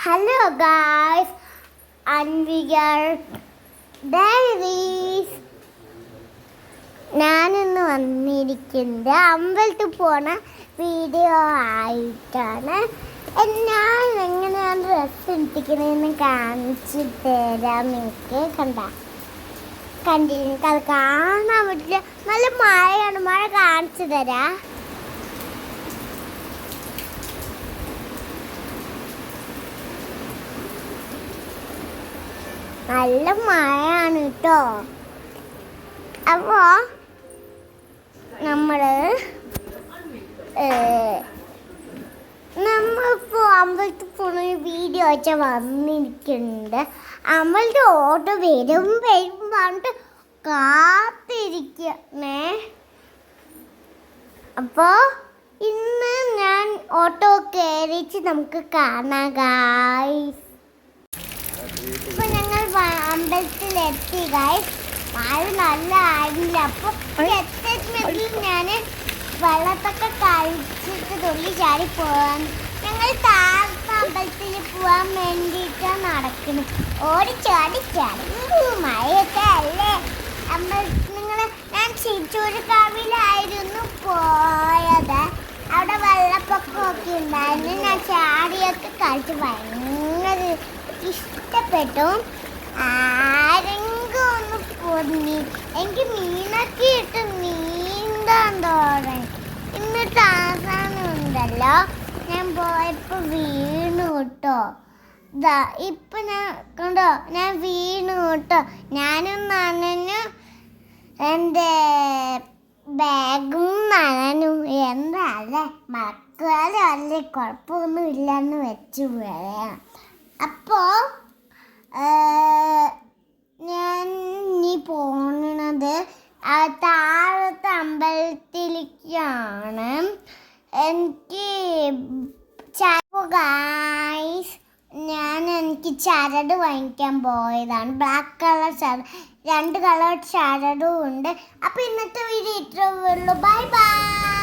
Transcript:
Hello guys, Anvigar Diaries. ഞാനിന്ന് വന്നിരിക്കുന്നത് അമ്പലത്തിൽ പോണ വീഡിയോ ആയിട്ടാണ്. ഞാൻ എങ്ങനെയാണ് ഡ്രസ്സ് ഇട്ടിരിക്കുന്നതെന്ന് കാണിച്ചു തരാം. നിങ്ങൾക്ക് കണ്ടിട്ട് അത് കാണാൻ പറ്റില്ല. നല്ല മഴയാണ്, മഴ കാണിച്ചു തരാം. നല്ല മഴയാണ് കേട്ടോ. അപ്പോൾ നമ്മളിപ്പോൾ അമ്പലത്തിൽ പോകുന്ന വീഡിയോ വെച്ചാൽ വന്നിരിക്കുന്നുണ്ട്. അമ്പലത്തിൽ ഓട്ടോ വരും പറഞ്ഞിട്ട് കാത്തിരിക്കണേ. അപ്പോൾ ഇന്ന് ഞാൻ ഓട്ടോ കയറിച്ച് നമുക്ക് കാണാം ഗായ്സ്. ഇപ്പൊ ഞങ്ങൾ അമ്പലത്തിലെത്തി ഗായ്സ്. മഴ നല്ല ആയില്ല. അപ്പോൾ ഞാൻ വെള്ളത്തൊക്കെ കഴിച്ചിട്ട് തുള്ളി ചാടി പോവാൻ ഞങ്ങൾ താഴ്ത്ത അമ്പലത്തിൽ പോവാൻ വേണ്ടിയിട്ടാണ് നടക്കുന്നത്. ഓടിച്ചാടി മഴയൊക്കെ അല്ലേ. ഞാൻ ചിറ്റൂര് കാവിലായിരുന്നു പോയത്. അവിടെ വെള്ളപ്പൊക്കമൊക്കെ ഉണ്ടായിരുന്നു. ഞാൻ ചാടിയൊക്കെ കളിച്ച് ഭയങ്കര ഇഷ്ടപ്പെട്ടു. ആരെങ്കിലും ഒന്ന് പൊന്നി എനിക്ക് മീനൊക്കെ ഇട്ട് നീന്താൻ തുടങ്ങി. എന്നിട്ട് അവസാനമുണ്ടല്ലോ ഞാൻ പോയപ്പോൾ വീണു കേട്ടോ. ഇപ്പം ഞാൻ കണ്ടോ, ഞാൻ വീണു കേട്ടോ. ഞാനും നനഞ്ഞു, എൻ്റെ ബാഗും നനഞ്ഞു. എന്താല്ലേ മക്കളെ അല്ലേ, കുഴപ്പമൊന്നും ഇല്ലെന്ന് വെച്ച് പറയാം. അപ്പോൾ ഞാൻ ഇനി പോണത് താഴത്തെ അമ്പലത്തിലേക്കാണ്. എനിക്ക് എനിക്ക് ചരട് വാങ്ങിക്കാൻ പോയതാണ്. ബ്ലാക്ക് കളർ ചരട്, 2 കളർ ചരടും ഉണ്ട്. അപ്പോൾ ഇന്നത്തെ വീഡിയോ ഇത്രയേ ഉള്ളൂ. Bye bye.